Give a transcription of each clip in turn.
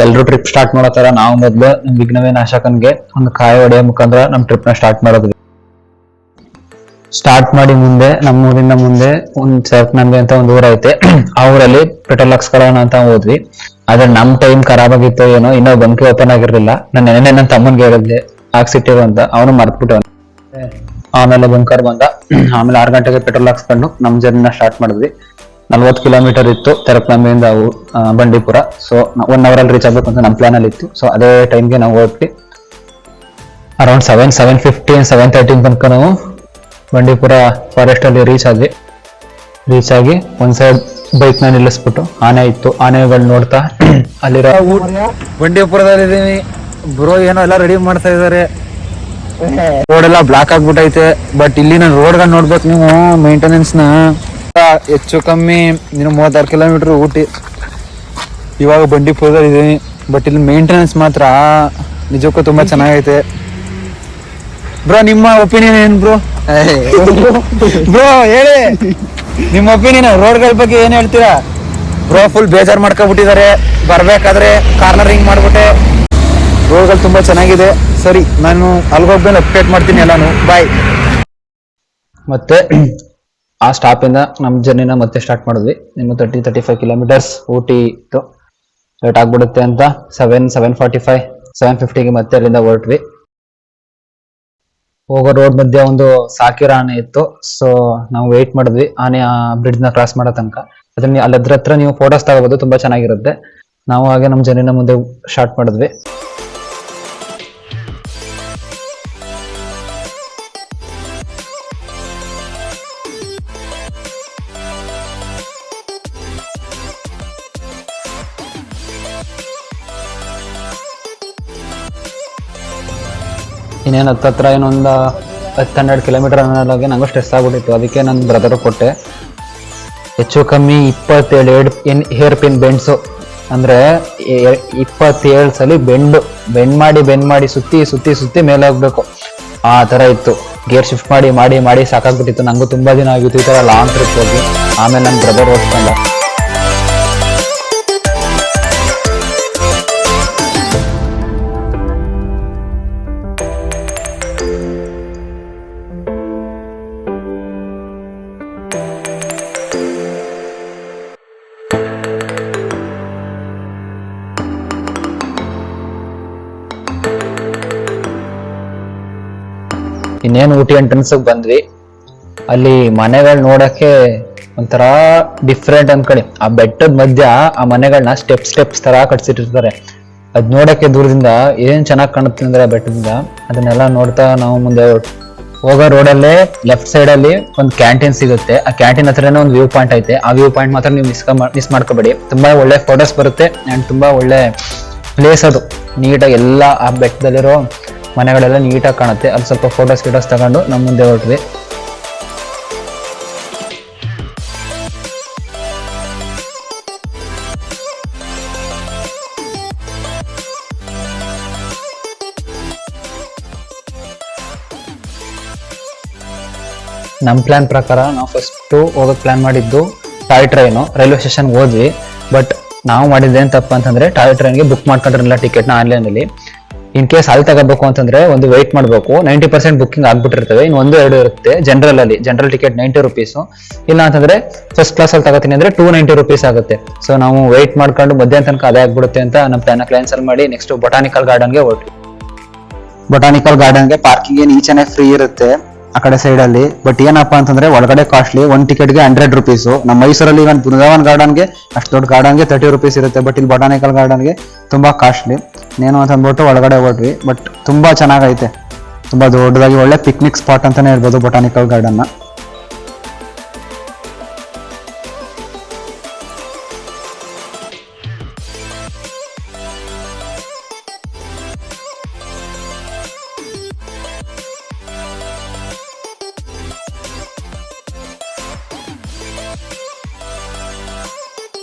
ಎಲ್ರು trip start ಮಾಡತ್ತಾರ. ನಾವು ಮೊದ್ಲು ನಮ್ ವಿಘ್ನವೇ ನಾಶಕನ್ಗೆ ಒಂದು ಕಾಯಿ ಹೊಡೆಯೋ ಮುಖಾಂತರ ನಮ್ ಟ್ರಿಪ್ ನ ಸ್ಟಾರ್ಟ್ ಮಾಡೋದ್ವಿ. ಸ್ಟಾರ್ಟ್ ಮಾಡಿ ಮುಂದೆ ನಮ್ಮೂರಿಂದ ಮುಂದೆ ಒಂದ್ ಸರ್ಪನಂದಿ ಅಂತ ಒಂದ್ ಊರ್ ಐತೆ. ಆ ಊರಲ್ಲಿ ಪೆಟ್ರೋಲ್ ಹಾಕ್ಸ್ಕೊಳ್ಳೋಣ ಅಂತ ಹೋದ್ವಿ. ಆದ್ರೆ ನಮ್ ಟೈಮ್ ಖರಾಬ್ ಆಗಿತ್ತು ಏನೋ, ಇನ್ನೂ ಬಂಕಿ ಓಪನ್ ಆಗಿರ್ಲಿಲ್ಲ. ನಾನು ನೆನ್ನೆ ನನ್ನ ತಮ್ಮನ್ಗೆ ಹೇಳಿದ್ದೆ ಹಾಕ್ಸಿಟ್ಟಿರು ಅಂತ, ಅವನು ಮರ್ತ್ಬಿಟ್ಟು. ಆಮೇಲೆ ಬಂಕರ್ ಬಂದ. ಆಮೇಲೆ 6 ಗಂಟೆಗೆ ಪೆಟ್ರೋಲ್ ಹಾಕ್ಸ್ಕೊಂಡು ನಮ್ ಜರ್ನಿನ ಸ್ಟಾರ್ಟ್ ಮಾಡಿದ್ವಿ. 40 ಕಿಲೋಮೀಟರ್ ಇತ್ತು ತೆರಕ್ನಂಬಿಯಿಂದ ಬಂಡೀಪುರ. ಸೊ 1 hour ಅಲ್ಲಿ ರೀಚ್ ಆಗ್ಬೇಕು ಅಂತ ನಮ್ ಪ್ಲಾನ್ ಅಲ್ಲಿ ಇತ್ತು. ಸೊ ಅದೇ ಟೈಮ್ಗೆ ನಾವು ಹೋದ್ವಿ. ಅರೌಂಡ್ 7:50 7:30 ತನಕ ನಾವು ಬಂಡೀಪುರ ಫಾರೆಸ್ಟ್ ಅಲ್ಲಿ ರೀಚ್ ಆದ್ವಿ. ರೀಚ್ ಆಗಿ ಒಂದ್ ಸೈಡ್ ಬೈಕ್ ನ ನಿಲ್ಲಿಸ್ಬಿಟ್ಟು ಆನೆ ಇತ್ತು, ಆನೆಗಳು ನೋಡ್ತಾ ಅಲ್ಲಿರೋ ಬಂಡೀಪುರದಲ್ಲಿ ಇದೀನಿ ಬ್ರೋ. ಏನೋ ಎಲ್ಲ ರೆಡಿ ಮಾಡ್ತಾ ಇದಾರೆ. ರೋಡ್ ಎಲ್ಲ ಬ್ಲಾಕ್ ಆಗ್ಬಿಟ್ಟೈತೆ. ಬಟ್ ಇಲ್ಲಿ ನಾನು ರೋಡ್ಗಳು ನೋಡ್ಬೇಕು ನೀವು. ಮೇಂಟೆನೆನ್ಸ್ ನ ಹೆಚ್ಚು ಕಮ್ಮಿ 36 ಕಿಲೋಮೀಟರ್ ಊಟಿ. ಇವಾಗ ಬಂಡೀಪುರದಲ್ಲಿ ಇದೀನಿ. ಬಟ್ ಇಲ್ಲಿ ಮೇಂಟೆನೆನ್ಸ್ ಮಾತ್ರ ನಿಜಕ್ಕೂ ತುಂಬಾ ಚೆನ್ನಾಗೈತೆ. ಬ್ರೋ ನಿಮ್ಮ ಒಪಿನಿಯನ್ ಏನ್ ಬ್ರೋ? ಬ್ರೋ ಹೇಳಿ ನಿಮ್ಮ ಒಪಿನಿಯನ್ ರೋಡ್ಗಳ ಬಗ್ಗೆ ಏನ್ ಹೇಳ್ತೀರಾ ಬ್ರೋ? ಫುಲ್ ಬೇಜಾರ್ ಮಾಡ್ಕೊಬಿಟ್ಟಿದ್ದಾರೆ. ಬರ್ಬೇಕಾದ್ರೆ ಕಾರ್ನರಿಂಗ್ ಮಾಡ್ಬಿಟ್ಟೆ. ರೋಡ್ಗಳು ತುಂಬಾ ಚೆನ್ನಾಗಿದೆ. ಸರಿ, ನಾನು ಅಲ್ಗೋಗ್ಮೇಲೆ ಅಪ್ಡೇಟ್ ಮಾಡ್ತೀನಿ ಎಲ್ಲಾನು. ಬಾಯ್. ಮತ್ತೆ ಆ ಸ್ಟಾಪ್ ಇಂದ ನಮ್ ಜರ್ನಿನ ಮತ್ತೆ ಸ್ಟಾರ್ಟ್ ಮಾಡಿದ್ವಿ. ಇನ್ನು 35 ಕಿಲೋಮೀಟರ್ಸ್ ಊಟಿ ಇತ್ತು. ಲೇಟ್ ಆಗ್ಬಿಡುತ್ತೆ ಅಂತ 7:45 7:50ಗೆ ಮತ್ತೆ ಅಲ್ಲಿಂದ ಹೊರಟ್ವಿ. ಹೋಗೋ ರೋಡ್ ಮಧ್ಯೆ ಒಂದು ಸಾಕಿರ ಆನೆ ಇತ್ತು. ಸೊ ನಾವು ವೇಟ್ ಮಾಡಿದ್ವಿ ಆನೆ ಆ ಬ್ರಿಡ್ಜ್ ನ ಕ್ರಾಸ್ ಮಾಡೋ ತನಕ. ಅದನ್ನ ಅಲ್ಲದ್ರ ಹತ್ರ ನೀವು ಫೋಟೋಸ್ ತಗೋಬಹುದು, ತುಂಬಾ ಚೆನ್ನಾಗಿರುತ್ತೆ. ನಾವು ಹಾಗೆ ನಮ್ ಜರ್ನಿನ ಮುಂದೆ ಸ್ಟಾರ್ಟ್ ಮಾಡಿದ್ವಿ. ಇನ್ನೇನು ಹತ್ತತ್ರ ಏನೊಂದು 10-12 ಕಿಲೋಮೀಟರ್ ಅನ್ನೋದಾಗೆ ನಂಗೂ ಸ್ಟ್ರೆಸ್ ಆಗ್ಬಿಟ್ಟಿತ್ತು. ಅದಕ್ಕೆ ನನ್ನ ಬ್ರದರ್ ಕೊಟ್ಟೆ. ಹೆಚ್ಚು ಕಮ್ಮಿ 27 ಹೇರ್ ಪಿನ್ ಬೆಂಡ್ಸು, ಅಂದ್ರೆ 27 ಸಲ ಬೆಂಡ್ ಮಾಡಿ ಸುತ್ತಿ ಮೇಲೆ ಹೋಗ್ಬೇಕು. ಆ ತರ ಇತ್ತು. ಗೇರ್ ಶಿಫ್ಟ್ ಮಾಡಿ ಸಾಕಾಗ್ಬಿಟ್ಟಿತ್ತು. ನಂಗೂ ತುಂಬಾ ದಿನ ಆಗಿತ್ತು ಈ ತರ ಲಾಂಗ್ ಟ್ರಿಪ್ ಹೋಗಿ. ಆಮೇಲೆ ನನ್ನ ಬ್ರದರ್ ಓಡಿಸ್ಕೊಂಡ. ಇನ್ನೇನು ಊಟಿ ಎಂಟ್ರೆನ್ಸ್ ಬಂದ್ವಿ. ಅಲ್ಲಿ ಮನೆಗಳು ನೋಡಕ್ಕೆ ಒಂಥರ ಡಿಫ್ರೆಂಟ್ ಅನ್ಕೊಳ್ಳಿ. ಆ ಬೆಟ್ಟದ ಮಧ್ಯ ಆ ಮನೆಗಳನ್ನ ಸ್ಟೆಪ್ಸ್ ತರ ಕಟ್ಸಿಟ್ಟಿರ್ತಾರೆ. ಅದ್ ನೋಡಕ್ಕೆ ದೂರದಿಂದ ಏನ್ ಚೆನ್ನಾಗ್ ಕಾಣುತ್ತೆ ಅಂದ್ರೆ ಆ ಬೆಟ್ಟದಿಂದ. ಅದನ್ನೆಲ್ಲ ನೋಡ್ತಾ ನಾವು ಮುಂದೆ ಹೋಗೋ ರೋಡಲ್ಲೇ ಲೆಫ್ಟ್ ಸೈಡ್ ಅಲ್ಲಿ ಒಂದು ಕ್ಯಾಂಟೀನ್ ಸಿಗುತ್ತೆ. ಆ ಕ್ಯಾಂಟೀನ್ ಹತ್ರನೇ ಒಂದು ವ್ಯೂ ಪಾಯಿಂಟ್ ಐತೆ. ಆ ವ್ಯೂ ಪಾಯಿಂಟ್ ಮಾತ್ರ ನೀವು ಮಿಸ್ ಮಾಡ್ಕೋಬೇಡಿ. ತುಂಬಾ ಒಳ್ಳೆ ಫೋಟೋಸ್ ಬರುತ್ತೆ ಅಂಡ್ ತುಂಬಾ ಒಳ್ಳೆ ಪ್ಲೇಸ್ ಅದು. ನೀಟಾಗಿ ಎಲ್ಲ ಆ ಬೆಟ್ಟದಲ್ಲಿರೋ ಮನೆಗಳೆಲ್ಲ ನೀಟಾಗಿ ಕಾಣುತ್ತೆ. ಅಲ್ಲಿ ಸ್ವಲ್ಪ ಫೋಟೋಸ್ ತಗೊಂಡು ನಮ್ಮ ಮುಂದೆ ಹೊರಟ್ವಿ. ನಮ್ಮ ಪ್ಲಾನ್ ಪ್ರಕಾರ ನಾವು ಫಸ್ಟ್ ಹೋಗಕ್ ಪ್ಲಾನ್ ಮಾಡಿದ್ದು ಟಾಯ್ ಟ್ರೈನು. ರೈಲ್ವೆ ಸ್ಟೇಷನ್ ಹೋದ್ವಿ. ಬಟ್ ನಾವು ಮಾಡಿದ್ದೇನು ತಪ್ಪು ಅಂತಂದ್ರೆ ಟಾಯ್ ಟ್ರೈನ್ಗೆ ಬುಕ್ ಮಾಡ್ಕೊಂಡಿರಲಿಲ್ಲ ಟಿಕೆಟ್ನ ಆನ್ಲೈನಲ್ಲಿ. ಇನ್ ಕೇಸ್ ಅಲ್ಲಿ ತಗೋಬೇಕು ಅಂತಂದ್ರೆ ಒಂದು ವೇಟ್ ಮಾಡಬೇಕು. 90% ಬುಕ್ಕಿಂಗ್ ಆಗ್ಬಿಟ್ಟಿರ್ತವೆ. ಇನ್ನು 1-2 ಇರುತ್ತೆ ಜನರಲ್ ಟಿಕೆಟ್ 90 ರುಪೀಸ್. ಇಲ್ಲ ಅಂತಂದ್ರೆ ಫಸ್ಟ್ ಕ್ಲಾಸ್ ಅಲ್ಲಿ ತಗೋತೀನಿ ಅಂದ್ರೆ 290 ರುಪೀಸ್ ಆಗುತ್ತೆ. ಸೊ ನಾವು ವೇಟ್ ಮಾಡ್ಕೊಂಡು ಮಧ್ಯಾಹ್ನ ತನಕ ಅದೇ ಆಗ್ಬಿಡುತ್ತೆ ಅಂತ ನಮ್ಮ ಪ್ಲಾನ್ ಕ್ಯಾನ್ಸಲ್ ಮಾಡಿ ನೆಕ್ಸ್ಟ್ ಬೊಟಾನಿಕಲ್ ಗಾರ್ಡನ್ಗೆ ಹೊರಟ್ವಿ. ಬೊಟಾನಿಕಲ್ ಗಾರ್ಡನ್ಗೆ ಪಾರ್ಕಿಂಗ್ ಏನ್ ಈಚೆನೆ ಫ್ರೀ ಇರುತ್ತೆ ಆ ಕಡೆ ಸೈಡ್ ಅಲ್ಲಿ. ಬಟ್ ಏನಪ್ಪಾ ಅಂತಂದ್ರೆ ಒಳಗಡೆ ಕಾಸ್ಟ್ಲಿ. 1 ಟಿಕೆಟ್ಗೆ 100 ರುಪೀಸ್. ನಮ್ಮ ಮೈಸೂರಲ್ಲಿ ಇವನ್ ಬೃಂದಾವನ್ ಗಾರ್ಡನ್ಗೆ ಅಷ್ಟು ದೊಡ್ಡ ಗಾರ್ಡನ್ಗೆ 30 ರುಪೀಸ್ ಇರುತ್ತೆ. ಬಟ್ ಇಲ್ಲಿ ಬೊಟಾನಿಕಲ್ ಗಾರ್ಡನ್ಗೆ ತುಂಬಾ ಕಾಸ್ಟ್ಲಿ. ನೇನು ಅಂತ ಅಂದ್ಬಿಟ್ಟು ಒಳಗಡೆ ಹೋದ್ವಿ. ಬಟ್ ತುಂಬಾ ಚೆನ್ನಾಗೈತೆ. ತುಂಬಾ ದೊಡ್ಡದಾಗಿ ಒಳ್ಳೆ ಪಿಕ್ನಿಕ್ ಸ್ಪಾಟ್ ಅಂತಾನೆ ಹೇಳ್ಬೋದು ಬೊಟಾನಿಕಲ್ ಗಾರ್ಡನ್ ನ.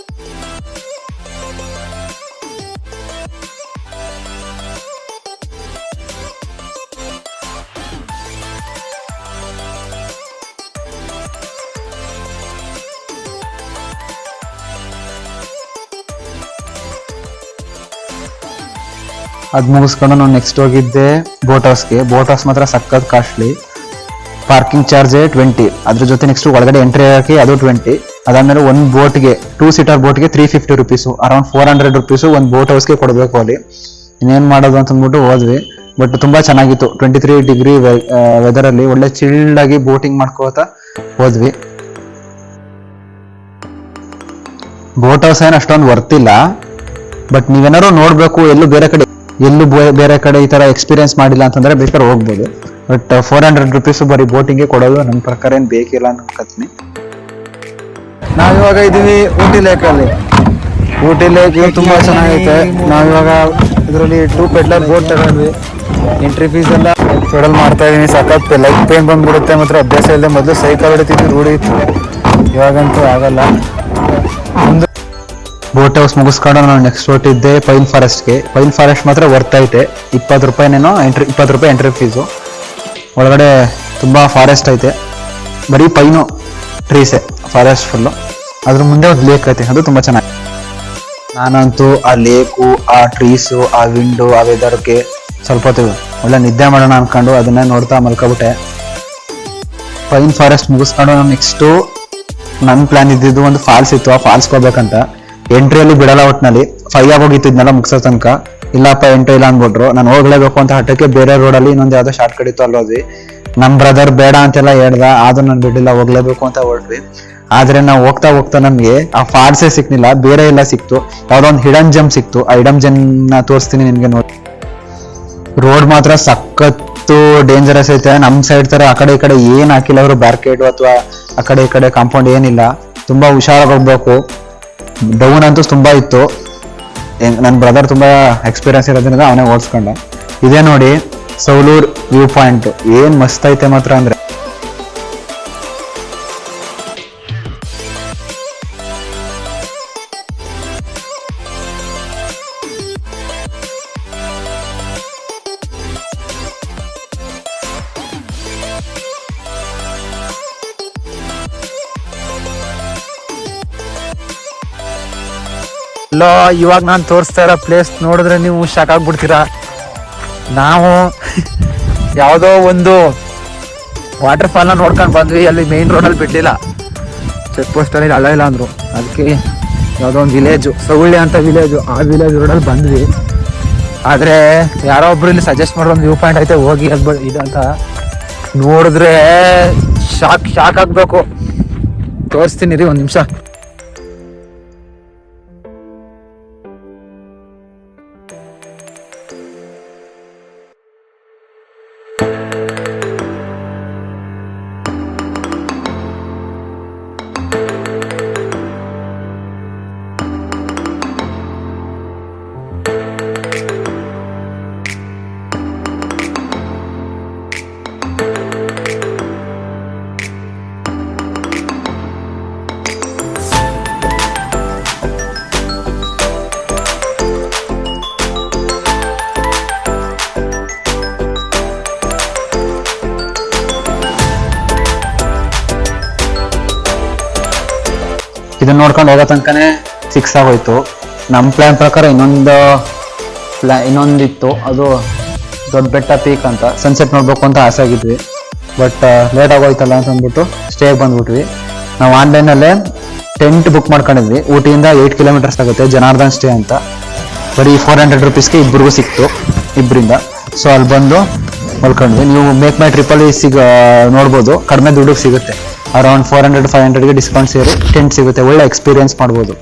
ಅದು ಮುಗಿಸ್ಕೊಂಡು ನಾವು ನೆಕ್ಸ್ಟ್ ಹೋಗಿದ್ದೆ ಬೋಟ್ ಹೌಸ್ ಮಾತ್ರ ಸಖತ್ ಕಾಸ್ಟ್ಲಿ. ಪಾರ್ಕಿಂಗ್ ಚಾರ್ಜ್ 20, ಅದ್ರ ಜೊತೆ ನೆಕ್ಸ್ಟ್ ಒಳಗಡೆ ಎಂಟ್ರಿ ಹಾಕಿ ಅದು 20. ಅದಾದ್ಮೇಲೆ ಒಂದು ಬೋಟ್ಗೆ 2 ಸೀಟರ್ ಬೋಟ್ಗೆ 350 ರುಪೀಸು, ಅರೌಂಡ್ 400 ರುಪೀಸು ಒಂದು ಬೋಟ್ ಹೌಸ್ಗೆ ಕೊಡಬೇಕು ಅಲ್ಲಿ. ಇನ್ನೇನು ಮಾಡೋದು ಅಂತ ಅಂದ್ಬಿಟ್ಟು ಹೋದ್ವಿ. ಬಟ್ ತುಂಬಾ ಚೆನ್ನಾಗಿತ್ತು. 23 ಡಿಗ್ರಿ ವೆದರ್ ಅಲ್ಲಿ ಒಳ್ಳೆ ಚಿಲ್ಡ್ ಆಗಿ ಬೋಟಿಂಗ್ ಮಾಡ್ಕೋತಾ ಹೋದ್ವಿ. ಬೋಟ್ ಹೌಸ್ ಏನು ಅಷ್ಟೊಂದು ವರ್ತಿಲ್ಲ, ಬಟ್ ನೀವೇನಾದ್ರು ನೋಡ್ಬೇಕು ಎಲ್ಲೂ ಬೇರೆ ಕಡೆ ಈ ತರ ಎಕ್ಸ್ಪೀರಿಯನ್ಸ್ ಮಾಡಿಲ್ಲ ಅಂತಂದ್ರೆ ಬೇಕಾದ್ರೆ ಹೋಗ್ಬೋದು. ಬಟ್ 400 ರುಪೀಸ್ ಬರೀ ಬೋಟಿಂಗ್ಗೆ ಕೊಡೋದು ನನ್ನ ಪ್ರಕಾರ ಏನು ಬೇಕಿಲ್ಲ ಅನ್ಕೋತೀನಿ. ನಾವಿವಾಗ ಇದೀವಿ ಊಟಿ ಲೇಕಲ್ಲಿ. ಊಟಿ ಲೇಕ್ ತುಂಬಾ ಚೆನ್ನಾಗೈತೆ. ನಾವಿವಾಗ ಇದರಲ್ಲಿ 2 ಪೆಡ್ಲರ್ ಬೋಟ್ ತಗೊಂಡ್ವಿ. ಎಂಟ್ರಿ ಫೀಸ್ ಎಲ್ಲ ಟೋಟಲ್ ಮಾಡ್ತಾ ಇದೀನಿ. ಸಖತ್ ಲೈಫ್ ಪೇನ್ ಬಂದ್ಬಿಡುತ್ತೆ. ಮಾತ್ರ ಅಭ್ಯಾಸ ಇಲ್ಲದೆ ಮೊದಲು ಸೈಕಲ್ ಹೊಡಿತಿದ್ವಿ, ರೂಢಿ ಇತ್ತು. ಇವಾಗಂತೂ ಆಗಲ್ಲ. ಬೋಟ್ ಹೌಸ್ ಮುಗಿಸ್ಕೊಂಡು ನಾವು ನೆಕ್ಸ್ಟ್ ಹೊಟ್ಟಿದ್ದೆ ಪೈನ್ ಫಾರೆಸ್ಟ್ಗೆ. ಪೈನ್ ಫಾರೆಸ್ಟ್ ಮಾತ್ರ ವರ್ತ್ ಐತೆ. 20 ರೂಪಾಯಿನೇನೋ 20 ರೂಪಾಯಿ ಎಂಟ್ರಿ ಫೀಸು. ಒಳಗಡೆ ತುಂಬಾ ಫಾರೆಸ್ಟ್ ಐತೆ, ಬರೀ ಪೈನು ಟ್ರೀಸೆ ಫಾರೆಸ್ಟ್ ಫುಲ್ಲು. ಅದ್ರ ಮುಂದೆ ಒಂದು ಲೇಕ್ ಐತೆ, ಅದು ತುಂಬಾ ಚೆನ್ನಾಗಿ. ನಾನಂತೂ ಆ ಲೇಕು, ಆ ಟ್ರೀಸು, ಆ ವಿಂಡು, ಆ ವೆದರ್ಗೆ ಸ್ವಲ್ಪ ಹೊತ್ತು ಒಳ್ಳೆ ನಿದ್ದೆ ಮಾಡೋಣ ಅನ್ಕೊಂಡು ಅದನ್ನೇ ನೋಡ್ತಾ ಮಲ್ಕೊಬಿಟ್ಟೆ. ಪೈನ್ ಫಾರೆಸ್ಟ್ ಮುಗಿಸ್ಕೊಂಡು ನಾವು ನೆಕ್ಸ್ಟು ನನ್ನ ಪ್ಲಾನ್ ಇದ್ದಿದ್ದು ಒಂದು ಫಾಲ್ಸ್ ಇತ್ತು. ಆ ಫಾಲ್ಸ್ಗೆ ಹೋಗ್ಬೇಕಂತ. ಎಂಟ್ರಿಯಲ್ಲಿ ಬಿಡಲ್ಲ ಒಟ್ಟಿನಲ್ಲಿ 5 ಆಗೋಗಿತ್ತು ಇದನ್ನೆಲ್ಲ ಮುಗಿಸೋ ತನಕ. ಇಲ್ಲಪ್ಪ ಎಂಟ್ರಿ ಇಲ್ಲ ಅಂದ್ಬಿಟ್ರು. ನಾನು ಹೋಗ್ಲೇಬೇಕು ಅಂತ ಹಠಕ್ಕೆ ಬೇರೆ ರೋಡಲ್ಲಿ ಇನ್ನೊಂದು ಯಾವುದೋ ಶಾರ್ಟ್ ಕಟ್ ಇತ್ತು ಅಲ್ಲಿ ಹೋದ್ವಿ. ನಮ್ಮ ಬ್ರದರ್ ಬೇಡ ಅಂತೆಲ್ಲ ಹೇಳ್ದ, ಆದ್ರೂ ನಾನು ಬಿಡ್ಲಿಲ್ಲ, ಹೋಗ್ಲೇಬೇಕು ಅಂತ ಹೊರಟ್ವಿ. ಆದ್ರೆ ನಾವು ಹೋಗ್ತಾ ಹೋಗ್ತಾ ನಮ್ಗೆ ಆ ಫಾಲ್ಸೇ ಸಿಕ್ನಿಲ್ಲ, ಬೇರೆ ಎಲ್ಲ ಸಿಕ್ತು. ಯಾವ್ದೋ ಒಂದು ಹಿಡನ್ ಜಮ್ ಸಿಕ್ತು. ಆ ಹಿಡನ್ ಜಮ್ ನ ತೋರಿಸ್ತೀನಿ ನಿನ್ಗೆ ನೋಡಿ. ರೋಡ್ ಮಾತ್ರ ಸಖತ್ತು ಡೇಂಜರಸ್ ಐತೆ. ನಮ್ ಸೈಡ್ ತರ ಆ ಕಡೆ ಈ ಕಡೆ ಏನ್ ಹಾಕಿಲ್ಲ ಅವರು, ಬ್ಯಾರ್ಕೇಡ್ ಅಥವಾ ಆ ಕಡೆ ಈ ಕಡೆ ಕಾಂಪೌಂಡ್ ಏನಿಲ್ಲ. ತುಂಬಾ ಹುಷಾರಾಗಿ ಹೋಗ್ಬೇಕು. ಡೌನ್ ಅಂತೂ ತುಂಬಾ ಇತ್ತು. ನನ್ನ ಬ್ರದರ್ ತುಂಬಾ ಎಕ್ಸ್ಪೀರಿಯನ್ಸ್ ಇರೋದ್ರಿಂದ ಅವನೇ ಓಡಿಸ್ಕೊಂಡ. ಇದೇ ನೋಡಿ ಸೌಲೂರ್ ವ್ಯೂ ಪಾಯಿಂಟ್, ಏನ್ ಮಸ್ತ್ ಐತೆ ಮಾತ್ರ ಅಂದ್ರೆ. ಎಲ್ಲೋ ಇವಾಗ ನಾನು ತೋರಿಸ್ತಾ ಇರೋ ಪ್ಲೇಸ್ ನೋಡಿದ್ರೆ ನೀವು ಶಾಕ್ ಆಗ್ಬಿಡ್ತೀರಾ. ನಾವು ಯಾವುದೋ ಒಂದು ವಾಟರ್ ಫಾಲ್ನ ನೋಡ್ಕೊಂಡು ಬಂದ್ವಿ. ಅಲ್ಲಿ ಮೇನ್ ರೋಡಲ್ಲಿ ಬಿಡಲಿಲ್ಲ, ಚೆಕ್ ಪೋಸ್ಟಲ್ಲಿ ಅಲ್ಲ ಇಲ್ಲ ಅಂದರು. ಅದಕ್ಕೆ ಯಾವುದೋ ಒಂದು ವಿಲೇಜು, ಸೌಳ್ಳಿ ಅಂತ ವಿಲೇಜು, ಆ ವಿಲೇಜ್ ರೋಡಲ್ಲಿ ಬಂದ್ವಿ. ಆದರೆ ಯಾರೋ ಒಬ್ರು ಇಲ್ಲಿ ಸಜೆಸ್ಟ್ ಮಾಡೋ ಒಂದು ವ್ಯೂ ಪಾಯಿಂಟ್ ಐತೆ, ಹೋಗಿ ಅದು ಇದು ಅಂತ ನೋಡಿದ್ರೆ ಶಾಕ್ ಆಗಬೇಕು. ತೋರಿಸ್ತೀನಿ ರೀ, ಒಂದು ನಿಮಿಷ. ಇದನ್ನ ನೋಡ್ಕೊಂಡು ಹೋಗೋ ತನಕನೇ 6 ಆಗೋಯ್ತು. ನಮ್ಮ ಪ್ಲಾನ್ ಪ್ರಕಾರ ಇನ್ನೊಂದಿತ್ತು, ಅದು ದೊಡ್ಡ ಬೆಟ್ಟ ಪೀಕ್ ಅಂತ. ಸನ್ಸೆಟ್ ನೋಡ್ಬೇಕು ಅಂತ ಆಸೆ ಆಗಿದ್ವಿ, ಬಟ್ ಲೇಟ್ ಆಗೋಯ್ತಲ್ಲ ಅಂತ ಅಂದ್ಬಿಟ್ಟು ಸ್ಟೇಗೆ ಬಂದ್ಬಿಟ್ವಿ. ನಾವು ಆನ್ಲೈನಲ್ಲೇ ಟೆಂಟ್ ಬುಕ್ ಮಾಡ್ಕೊಂಡಿದ್ವಿ. ಊಟಿಯಿಂದ 8 ಕಿಲೋಮೀಟರ್ಸ್ ಆಗುತ್ತೆ, ಜನಾರ್ದನ್ ಸ್ಟೇ ಅಂತ. ಬರೀ 400 ರುಪೀಸ್ಗೆ ಇಬ್ಬರಿಗೂ ಸಿಕ್ತು, ಇಬ್ಬರಿಂದ. ಸೊ ಅಲ್ಲಿ ಬಂದು ಮಲ್ಕೊಂಡ್ವಿ. ನೀವು ಮೇಕ್ ಮೈ ಟ್ರಿಪ್ಪಲ್ಲಿ ನೋಡ್ಬೋದು, ಕಡಿಮೆ ದುಡ್ಡಿಗೆ ಸಿಗುತ್ತೆ. ಅರೌಂಡ್ 400-500ಗೆ ಡಿಸ್ಕೌಂಟ್ ಸೇರಿ ಟೆಂಟ್ ಸಿಗುತ್ತೆ. ಒಳ್ಳೆ ಎಕ್ಸ್ಪೀರಿಯನ್ಸ್ ಮಾಡ್ಬೋದು.